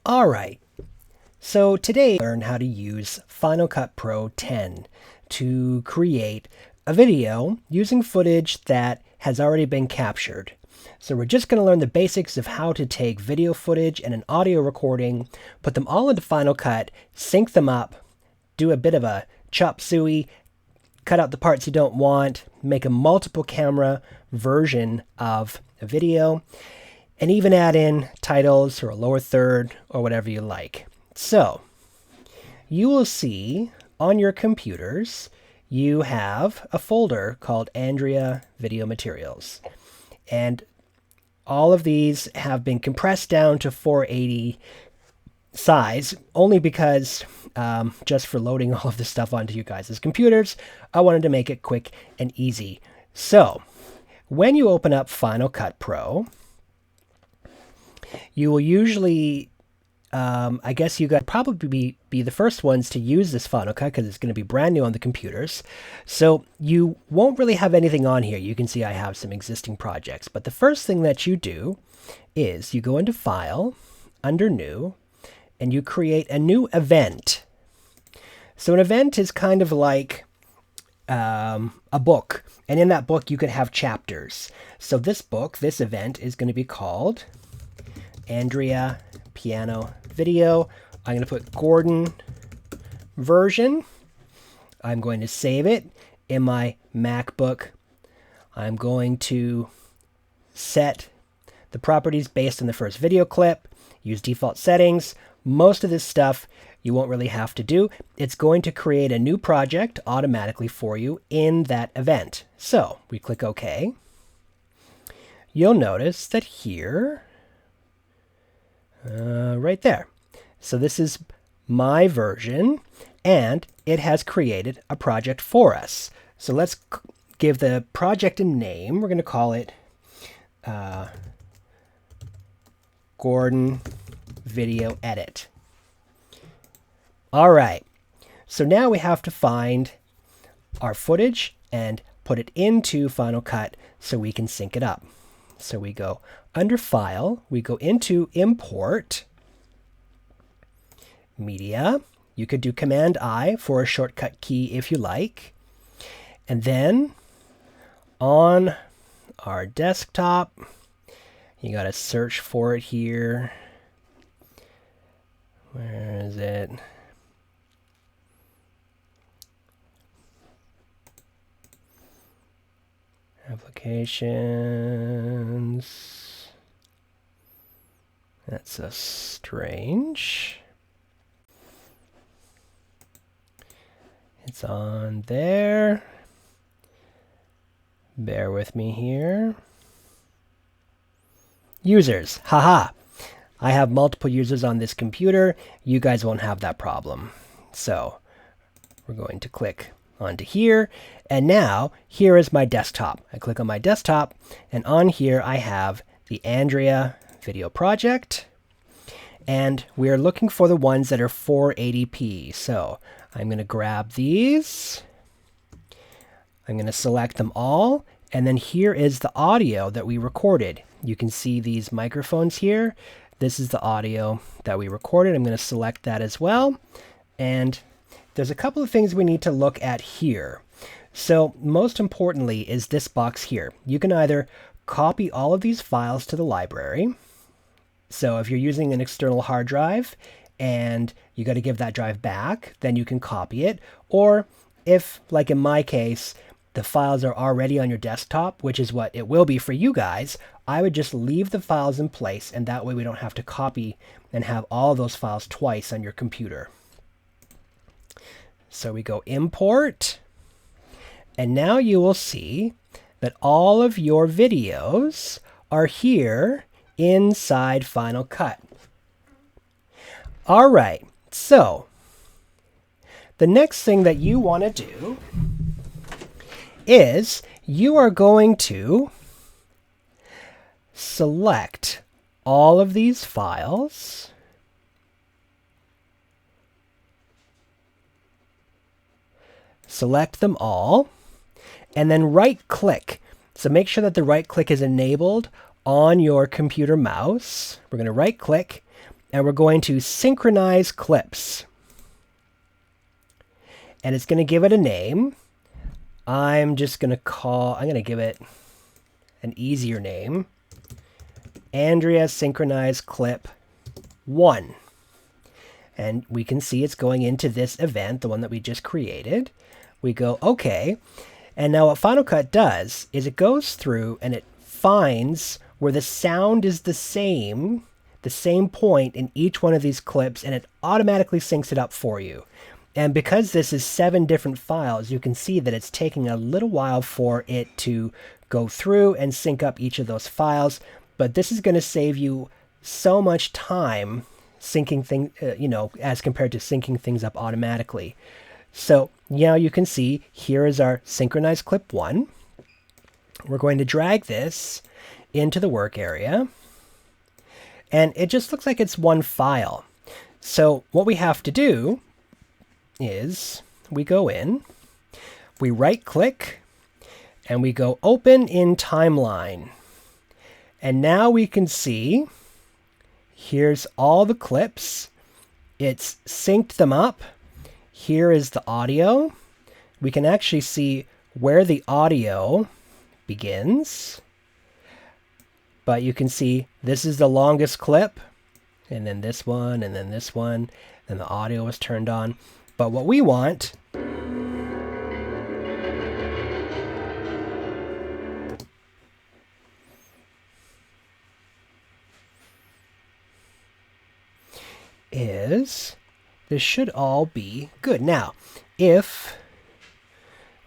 Alright, so today we learn how to use Final Cut Pro 10 to create a video using footage that has already been captured. So we're just going to learn the basics of how to take video footage and an audio recording, put them all into Final Cut, sync them up, do a bit of a chop suey, cut out the parts you don't want, make a multiple camera version of a video, and even add in titles or a lower third or whatever you like. So you will see on your computers, you have a folder called Andrea Video Materials. And all of these have been compressed down to 480 size, only because just for loading all of this stuff onto you guys' computers, I wanted to make it quick and easy. So when you open up Final Cut Pro, you will usually, I guess you got probably be the first ones to use this Final Cut because it's going to be brand new on the computers. So you won't really have anything on here. You can see I have some existing projects. But the first thing that you do is you go into File, under New, and you create a new event. So an event is kind of like a book. And in that book, you could have chapters. So this event is going to be called Andrea Piano Video. I'm going to put Gordon version. I'm going to save it in my MacBook. I'm going to set the properties based on the first video clip, use default settings. Most of this stuff you won't really have to do. It's going to create a new project automatically for you in that event. So we click OK. You'll notice that here, right there. So this is my version, and it has created a project for us. So let's give the project a name. We're going to call it Gordon Video Edit. All right. So now we have to find our footage and put it into Final Cut so we can sync it up. So we go under File, we go into Import, Media. You could do Command-I for a shortcut key if you like. And then on our desktop, you got to search for it here. Where is it? Applications. That's so strange. It's on there. Bear with me here. Users. Haha. I have multiple users on this computer. You guys won't have that problem. So we're going to click onto here. And now here is my desktop. I click on my desktop, and on here I have the Andrea video project. And we are looking for the ones that are 480p. So I'm going to grab these. I'm going to select them all. And then here is the audio that we recorded. You can see these microphones here. This is the audio that we recorded. I'm going to select that as well. And there's a couple of things we need to look at here. So most importantly is this box here. You can either copy all of these files to the library. So if you're using an external hard drive and you got to give that drive back, then you can copy it. Or if, like in my case, the files are already on your desktop, which is what it will be for you guys, I would just leave the files in place, and that way we don't have to copy and have all those files twice on your computer. So we go Import, and now you will see that all of your videos are here inside Final Cut. All right, so the next thing that you want to do is you are going to select all of these files, select them all, and then right-click. So make sure that the right-click is enabled on your computer mouse. We're going to right-click, and we're going to synchronize clips. And it's going to give it a name. I'm going to give it an easier name. Andrea Synchronize Clip 1. And we can see it's going into this event, the one that we just created. We go, okay. And now what Final Cut does is it goes through and it finds where the sound is the same point in each one of these clips, and it automatically syncs it up for you. And because this is 7 different files, you can see that it's taking a little while for it to go through and sync up each of those files. But this is going to save you so much time syncing things, as compared to syncing things up automatically. So now you can see here is our synchronized clip 1. We're going to drag this into the work area. And it just looks like it's one file. So what we have to do is we go in, we right click, and we go open in timeline. And now we can see here's all the clips. It's synced them up. Here is the audio. We can actually see where the audio begins. But you can see this is the longest clip, and then this one, and then this one, and the audio was turned on. But what we want is this should all be good. Now, if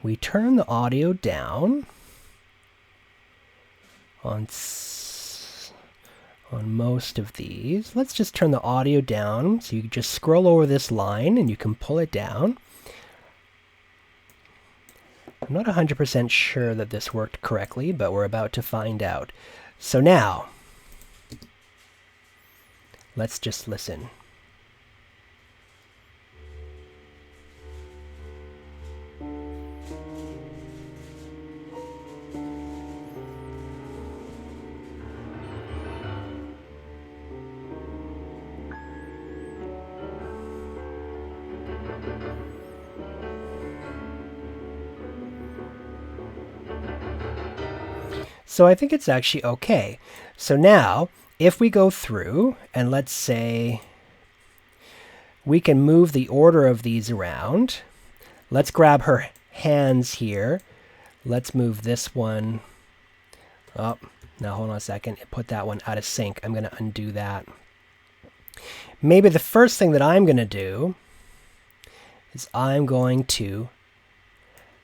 we turn the audio down on most of these, let's just turn the audio down. So you just scroll over this line and you can pull it down. I'm not 100% sure that this worked correctly, but we're about to find out. So now, let's just listen. So I think it's actually okay. So now, if we go through, and let's say we can move the order of these around. Let's grab her hands here. Let's move this one up. Now hold on a second. Put that one out of sync. I'm going to undo that. Maybe the first thing that I'm going to do is I'm going to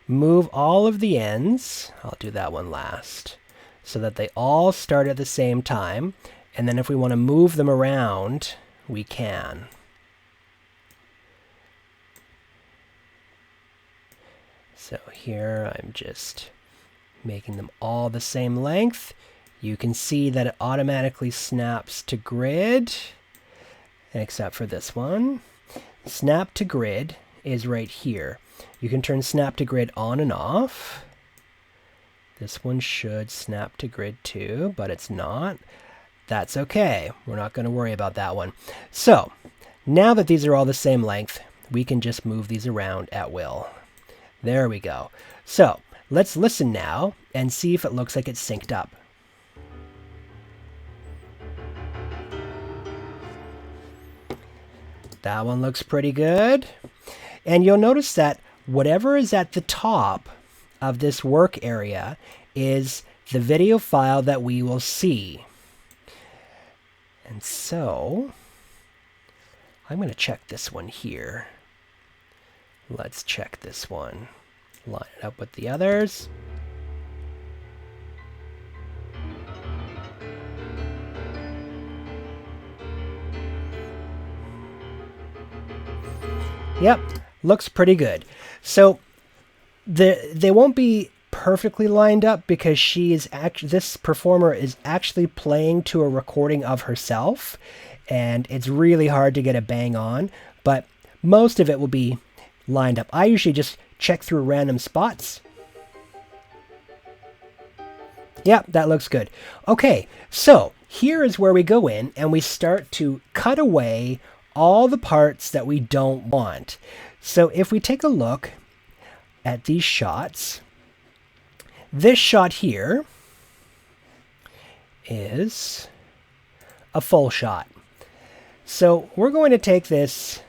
move all of the ends. I'll do that one last, so that they all start at the same time. And then if we want to move them around, we can. So here I'm just making them all the same length. You can see that it automatically snaps to grid, except for this one. Snap to grid is right here. You can turn snap to grid on and off. This one should snap to grid too, but it's not. That's okay. We're not going to worry about that one. So now that these are all the same length, we can just move these around at will. There we go. So let's listen now and see if it looks like it's synced up. That one looks pretty good. And you'll notice that whatever is at the top of this work area is the video file that we will see. And so I'm going to check this one here. Let's check this one. Line it up with the others. Yep, looks pretty good. So they won't be perfectly lined up because this performer is actually playing to a recording of herself, and it's really hard to get a bang on, but most of it will be lined up. I usually just check through random spots. Yep, that looks good. Okay, so here is where we go in and we start to cut away all the parts that we don't want. So if we take a look at these shots, this shot here is a full shot. So we're going to take this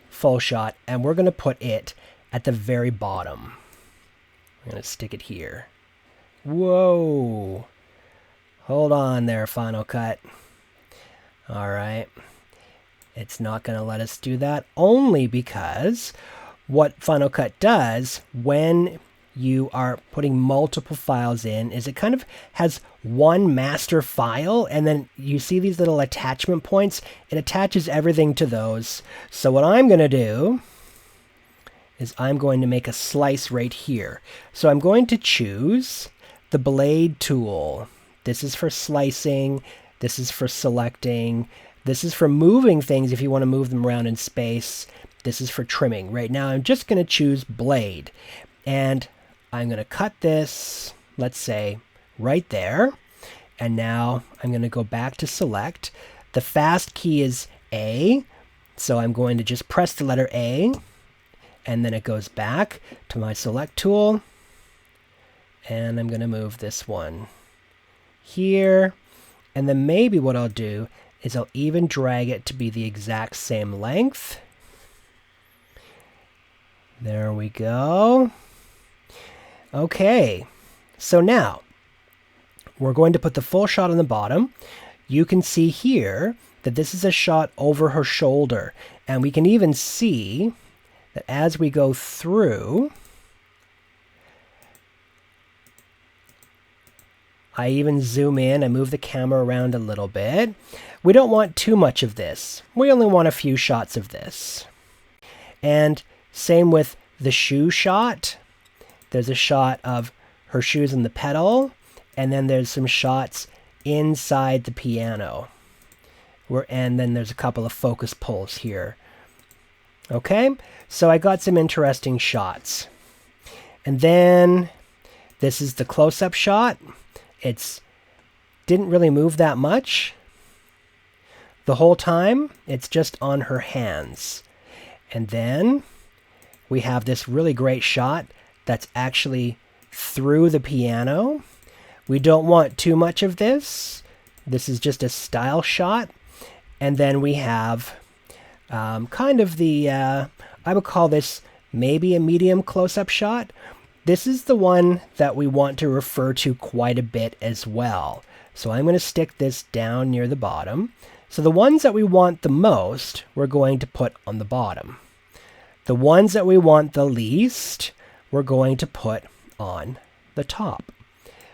full shot and we're going to put it at the very bottom. I'm going to stick it here. Whoa. Hold on there, Final Cut. All right. It's not going to let us do that, only because what Final Cut does when you are putting multiple files in is it kind of has one master file, and then you see these little attachment points. It attaches everything to those. So what I'm going to do is I'm going to make a slice right here. So I'm going to choose the blade tool. This is for slicing. This is for selecting. This is for moving things if you want to move them around in space. This is for trimming. Right now I'm just going to choose blade. And I'm going to cut this, let's say, right there. And now I'm going to go back to select. The fast key is A. So I'm going to just press the letter A. And then it goes back to my select tool. And I'm going to move this one here. And then maybe what I'll do is I'll even drag it to be the exact same length. There we go. Okay, so now we're going to put the full shot on the bottom. You can see here that this is a shot over her shoulder. And we can even see that as we go through, I even zoom in, I move the camera around a little bit. We don't want too much of this. We only want a few shots of this. And same with the shoe shot. There's a shot of her shoes in the pedal, and then there's some shots inside the piano. And then there's a couple of focus pulls here. Okay, so I got some interesting shots. And then this is the close-up shot. It's didn't really move that much the whole time. It's just on her hands. And then we have this really great shot that's actually through the piano. We don't want too much of this. This is just a style shot. And then we have kind of the, I would call this maybe a medium close-up shot. This is the one that we want to refer to quite a bit as well. So I'm going to stick this down near the bottom. So the ones that we want the most, we're going to put on the bottom. The ones that we want the least, we're going to put on the top.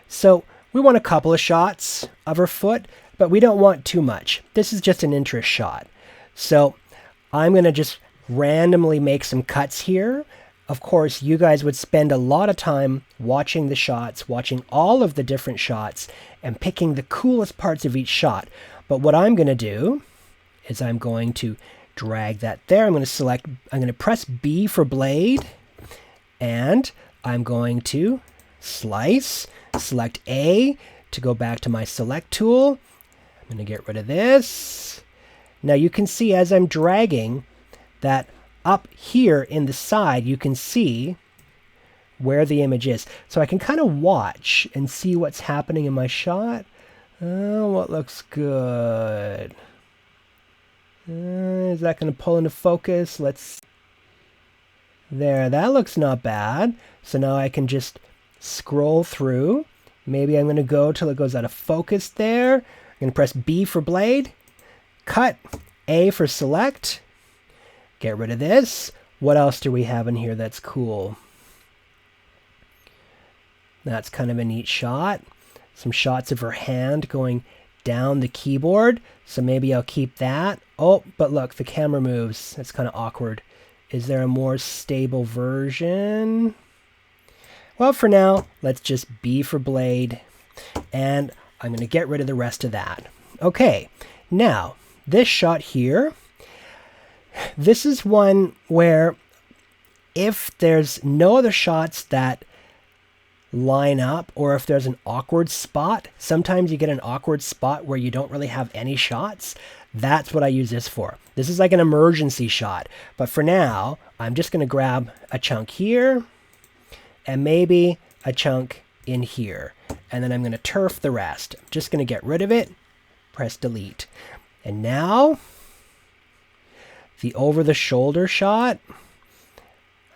So we want a couple of shots of her foot, but we don't want too much. This is just an interest shot. So I'm going to just randomly make some cuts here. Of course, you guys would spend a lot of time watching the shots, watching all of the different shots, and picking the coolest parts of each shot. But what I'm going to do is I'm going to drag that there. I'm going to press B for blade, and I'm going to slice, select A to go back to my select tool. I'm going to get rid of this. Now you can see as I'm dragging that up here in the side, you can see where the image is. So I can kind of watch and see what's happening in my shot. Oh, what looks good? Is that going to pull into focus? There, that looks not bad. So now I can just scroll through. Maybe I'm going to go till it goes out of focus there. I'm going to press B for blade, cut, A for select. Get rid of this. What else do we have in here that's cool? That's kind of a neat shot. Some shots of her hand going down the keyboard. So maybe I'll keep that. Oh, but look, the camera moves. That's kind of awkward. Is there a more stable version? Well, for now, let's just B for blade. And I'm going to get rid of the rest of that. Okay, now, this shot here, this is one where if there's no other shots that line up, or if there's an awkward spot. Sometimes you get an awkward spot where you don't really have any shots. That's what I use this for. This is like an emergency shot. But for now, I'm just going to grab a chunk here and maybe a chunk in here. And then I'm going to turf the rest. I'm just going to get rid of it. Press delete. And now, the over-the-shoulder shot.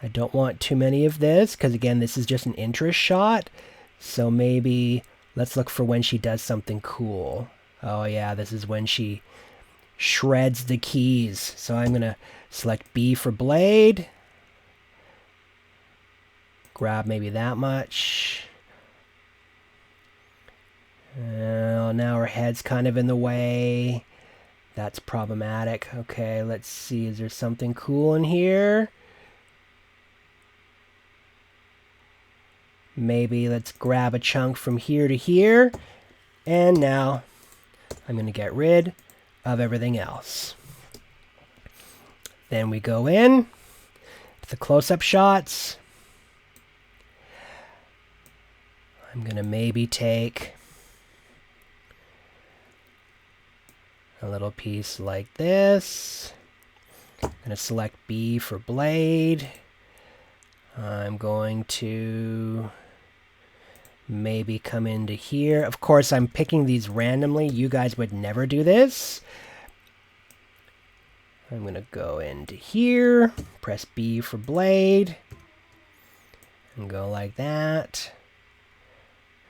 I don't want too many of this because, again, this is just an interest shot. So maybe let's look for when she does something cool. Oh, yeah, this is when she shreds the keys. So I'm going to select B for blade. Grab maybe that much. Now her head's kind of in the way. That's problematic. Okay, let's see. Is there something cool in here? Maybe let's grab a chunk from here to here. And now I'm going to get rid of everything else. Then we go in to the close-up shots. I'm going to maybe take a little piece like this. I'm going to select B for blade. I'm going to maybe come into here. Of course, I'm picking these randomly. You guys would never do this. I'm going to go into here, press B for blade, and go like that.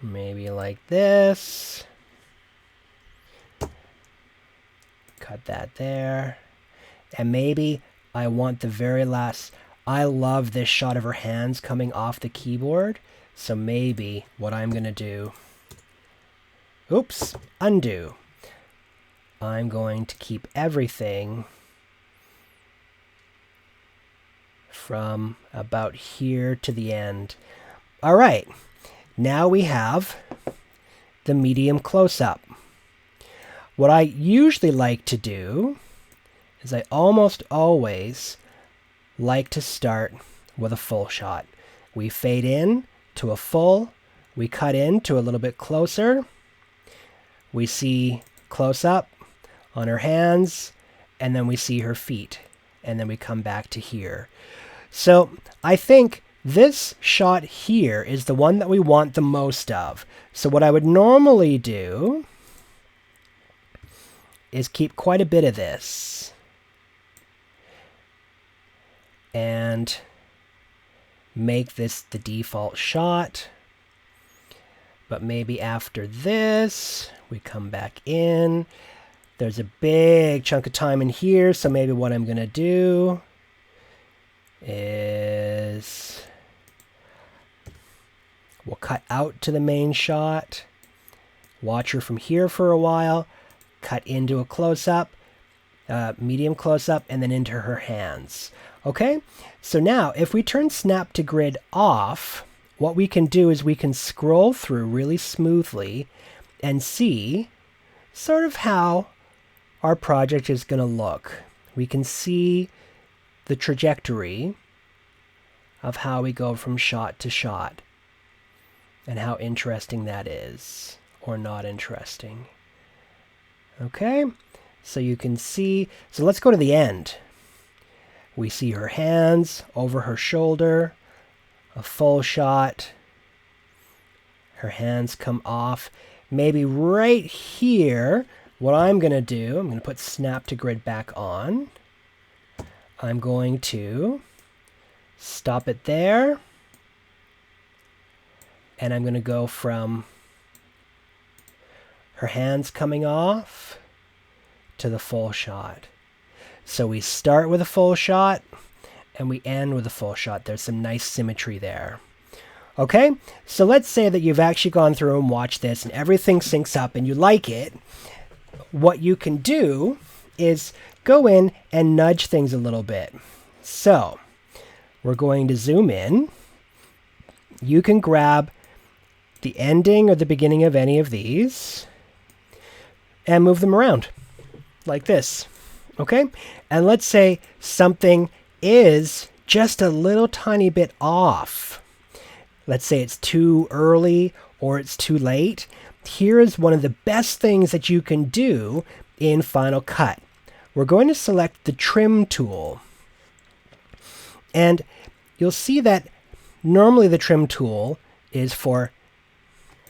Maybe like this. Cut that there. And maybe I want the very last... I love this shot of her hands coming off the keyboard. So maybe what I'm going to do... Oops, undo. I'm going to keep everything from about here to the end. All right, now we have the medium close-up. What I usually like to do is I almost always like to start with a full shot. We fade in to a full, we cut in to a little bit closer, we see close-up on her hands, and then we see her feet, and then we come back to here. So I think this shot here is the one that we want the most of. So what I would normally do is keep quite a bit of this and make this the default shot. But maybe after this, we come back in. There's a big chunk of time in here, so maybe what I'm going to do is we'll cut out to the main shot, watch her from here for a while, cut into a close-up, medium close-up, and then into her hands. Okay, so now if we turn snap to grid off, what we can do is we can scroll through really smoothly and see sort of how our project is going to look. We can see the trajectory of how we go from shot to shot and how interesting that is or not interesting. Okay, so you can see, so let's go to the end. We see her hands over her shoulder, a full shot, her hands come off. Maybe right here, what I'm going to do, I'm going to put snap to grid back on. I'm going to stop it there. And I'm going to go from her hands coming off to the full shot. So we start with a full shot and we end with a full shot. There's some nice symmetry there. Okay, so let's say that you've actually gone through and watched this and everything syncs up and you like it. What you can do is go in and nudge things a little bit. So we're going to zoom in. You can grab the ending or the beginning of any of these and move them around like this. Okay, and let's say something is just a little tiny bit off. let's say it's too early or it's too late, here is one of the best things that you can do in Final Cut. We're going to select the trim tool. And you'll see that normally the trim tool is for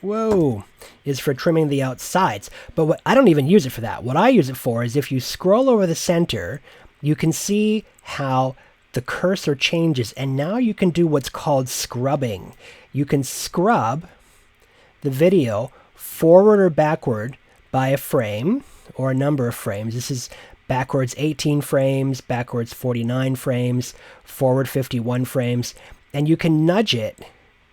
trimming the outsides. But I don't even use it for that. What I use it for is if you scroll over the center, you can see how the cursor changes. And now you can do what's called scrubbing. You can scrub the video forward or backward by a frame or a number of frames. This is backwards 18 frames, backwards 49 frames, forward 51 frames. And you can nudge it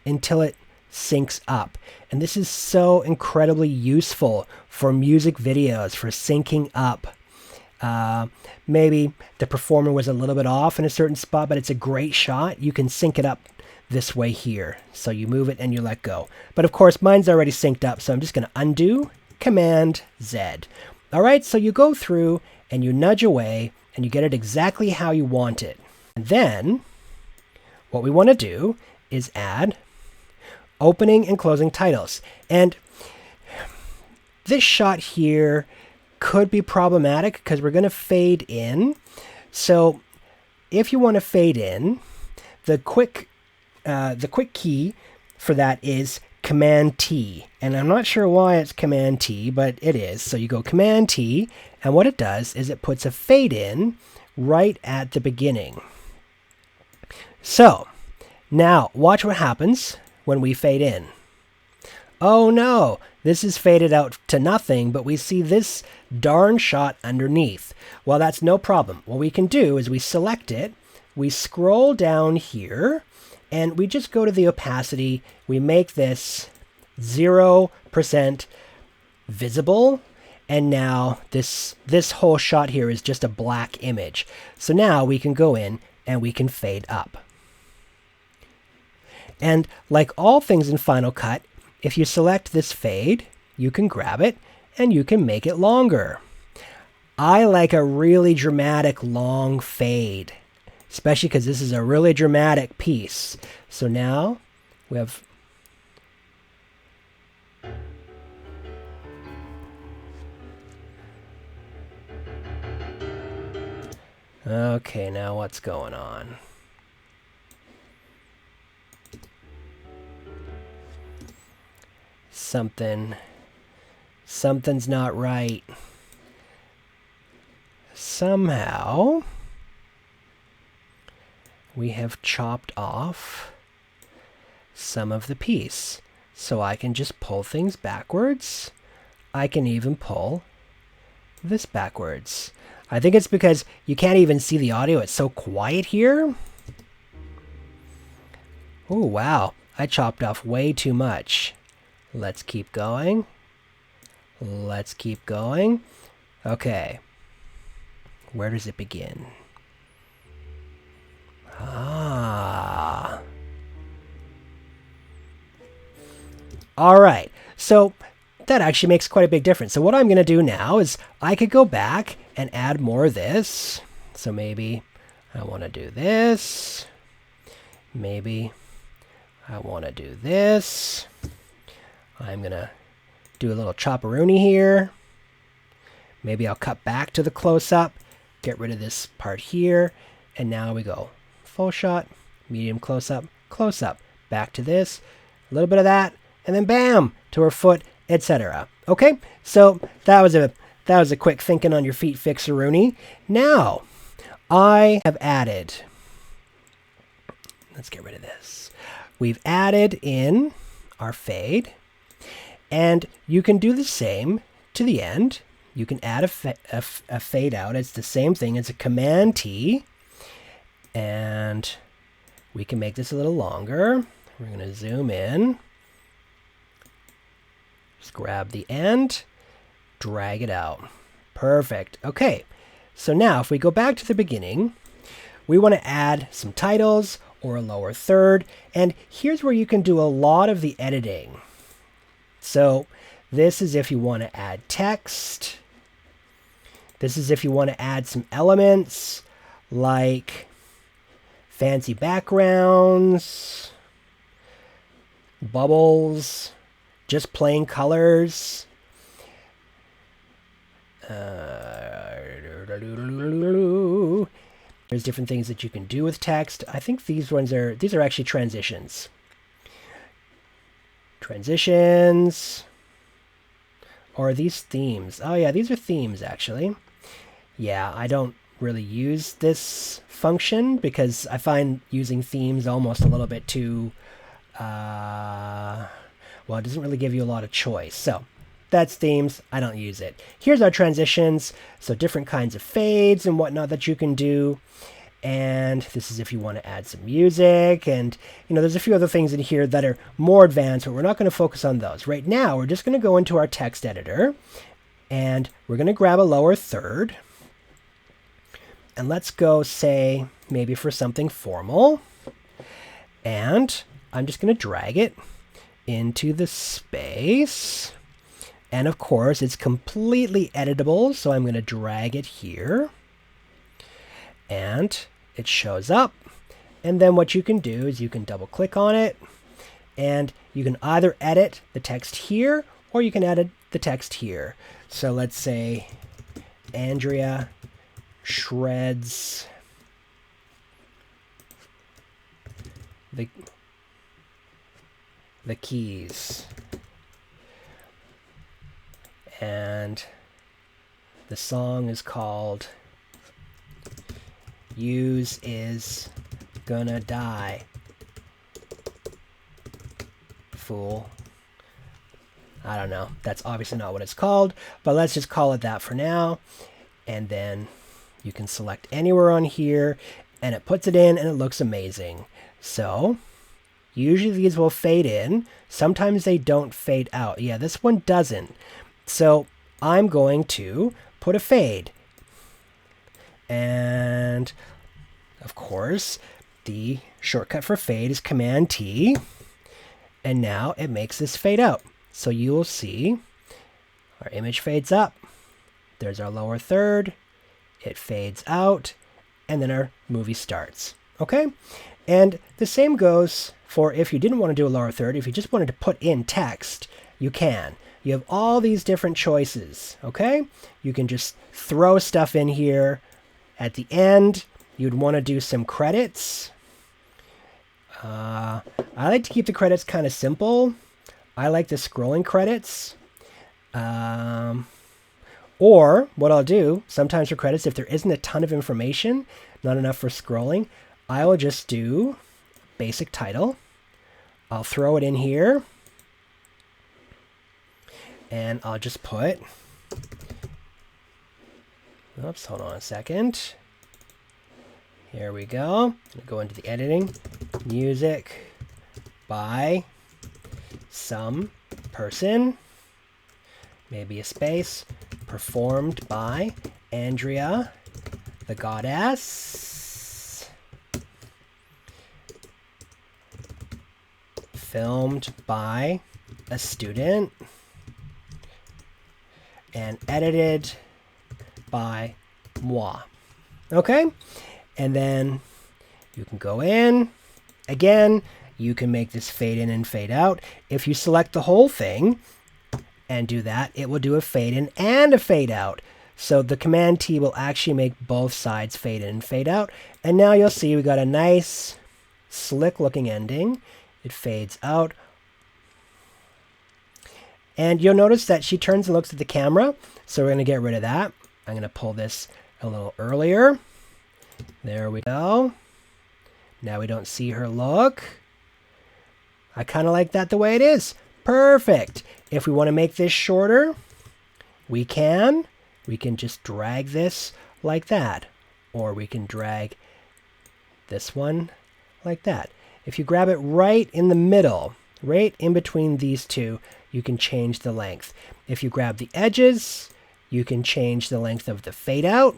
until it syncs up. And this is so incredibly useful for music videos, for syncing up. Maybe the performer was a little bit off in a certain spot, but it's a great shot. You can sync it up this way here. So you move it and you let go. But of course, mine's already synced up, so I'm just going to undo, Command Z. All right, so you go through and you nudge away and you get it exactly how you want it. And then what we want to do is add opening and closing titles. And this shot here could be problematic because we're going to fade in. So if you want to fade in, the quick key for that is Command T. And I'm not sure why it's Command T, but it is. So you go Command T, and what it does is it puts a fade in right at the beginning. So now watch what happens when we fade in. Oh no, this is faded out to nothing, but we see this darn shot underneath. Well, that's no problem. What we can do is we select it, we scroll down here, and we just go to the opacity. We make this 0% visible. And now this whole shot here is just a black image. So now we can go in and we can fade up. And like all things in Final Cut, if you select this fade, you can grab it and you can make it longer. I like a really dramatic long fade, especially because this is a really dramatic piece. So now we have... Okay, now what's going on? Something's not right. Somehow we have chopped off some of the piece. So I can just pull things backwards. I can even pull this backwards. I think it's because you can't even see the audio. It's so quiet here. Oh, wow. I chopped off way too much. Let's keep going. Let's keep going. Okay. Where does it begin? Ah. All right. So that actually makes quite a big difference. So what I'm going to do now is I could go back and add more of this. So maybe I want to do this. Maybe I want to do this. I'm going to do a little chopperoonie here. Maybe I'll cut back to the close-up, get rid of this part here, and now we go full shot, medium close-up, back to this, a little bit of that, and then bam, to her foot, etc. Okay, so that was a quick thinking on your feet fixeroonie. Now, I have added, let's get rid of this. We've added in our fade, and you can do the same to the end. You can add a fade out. It's the same thing. It's a Command T, and we can make this a little longer. We're going to zoom in. Just grab the end, drag it out. Perfect. Okay, so now if we go back to the beginning, we want to add some titles or a lower third, and here's where you can do a lot of the editing. So this is if you want to add text. This is if you want to add some elements like fancy backgrounds. bubbles, just plain colors. There's different things that you can do with text. I think these are actually transitions. Transitions. Or are these themes? Oh yeah, these are themes actually. Yeah, I don't really use this function because I find using themes almost a little bit too, well, it doesn't really give you a lot of choice. So that's themes. I don't use it. Here's our transitions. So different kinds of fades and whatnot that you can do. And this is if you want to add some music. And, there's a few other things in here that are more advanced, but we're not going to focus on those. Right now, we're just going to go into our text editor. And we're going to grab a lower third. And let's go, say, maybe for something formal. And I'm just going to drag it into the space. And of course, it's completely editable, so I'm going to drag it here. And it shows up. And then what you can do is you can double click on it. And you can either edit the text here, or you can edit the text here. So let's say Andrea shreds the keys. And the song is called Use is Gonna Die, Fool. I don't know. That's obviously not what it's called, but let's just call it that for now. And then you can select anywhere on here, and it puts it in, and it looks amazing. So usually these will fade in. Sometimes they don't fade out. Yeah, this one doesn't. So I'm going to put a fade. And of course, the shortcut for fade is Command T. And now it makes this fade out. So you will see our image fades up. There's our lower third. It fades out. And then our movie starts. Okay? And the same goes for if you didn't want to do a lower third. If you just wanted to put in text, you can. You have all these different choices. Okay? You can just throw stuff in here. At the end, you'd want to do some credits. I like to keep the credits kind of simple. I like the scrolling credits. Or what I'll do, sometimes for credits, if there isn't a ton of information, not enough for scrolling, I will just do basic title. I'll throw it in here. And I'll just put, oops, hold on a second. Here we go. Go into the editing. Music by some person. Maybe a space. Performed by Andrea, the goddess. Filmed by a student. And edited by moi. Okay? And then you can go in. Again, you can make this fade in and fade out. If you select the whole thing and do that, it will do a fade in and a fade out. So the Command T will actually make both sides fade in and fade out. And now you'll see we got a nice, slick looking ending. It fades out. And you'll notice that she turns and looks at the camera. So we're going to get rid of that. I'm going to pull this a little earlier. There we go. Now we don't see her look. I kind of like that the way it is. Perfect. If we want to make this shorter, we can. We can just drag this like that. Or we can drag this one like that. If you grab it right in the middle, right in between these two, you can change the length. If you grab the edges, you can change the length of the fade out.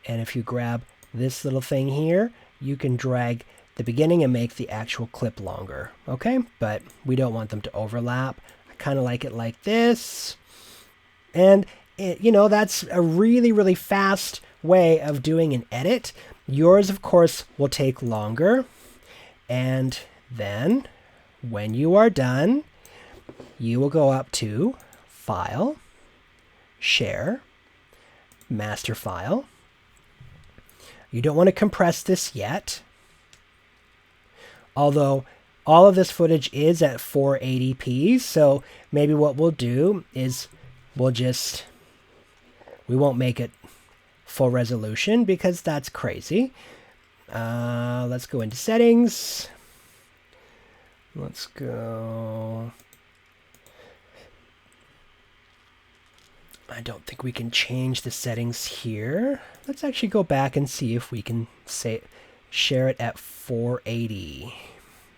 And if you grab this little thing here, you can drag the beginning and make the actual clip longer. Okay? But we don't want them to overlap. I kind of like it like this. And, that's a really, really fast way of doing an edit. Yours, of course, will take longer. And then when you are done, you will go up to File, Share, Master File. You don't want to compress this yet, although all of this footage is at 480p, so maybe what we'll do is we won't make it full resolution because that's crazy. Let's go into settings. Let's go. I don't think we can change the settings here. Let's actually go back and see if we can share it at 480.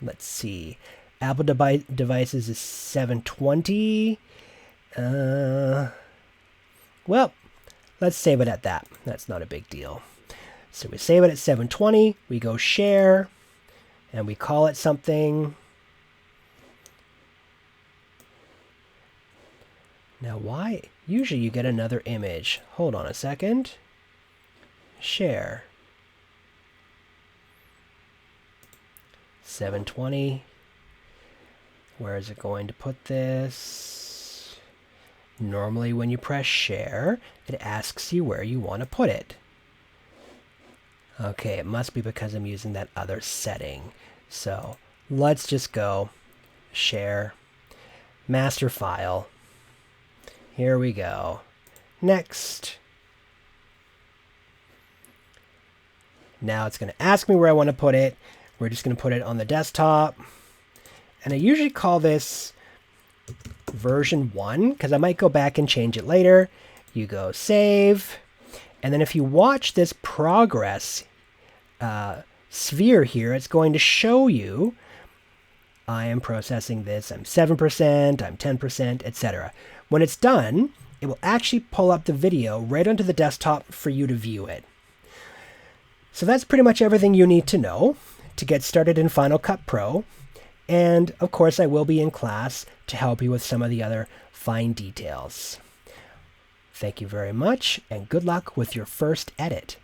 Let's see. Apple devices is 720. Well, let's save it at that. That's not a big deal. So we save it at 720. We go share, and we call it something. Now why? Usually you get another image. Hold on a second. Share. 720. Where is it going to put this? Normally when you press share, it asks you where you want to put it. Okay, it must be because I'm using that other setting. So let's just go share, master file. Here we go. Next. Now it's going to ask me where I want to put it. We're just going to put it on the desktop. And I usually call this version 1 because I might go back and change it later. You go save. And then if you watch this progress sphere here, it's going to show you I am processing this. I'm 7%, I'm 10%, etc. When it's done, it will actually pull up the video right onto the desktop for you to view it. So that's pretty much everything you need to know to get started in Final Cut Pro. And of course, I will be in class to help you with some of the other fine details. Thank you very much, and good luck with your first edit.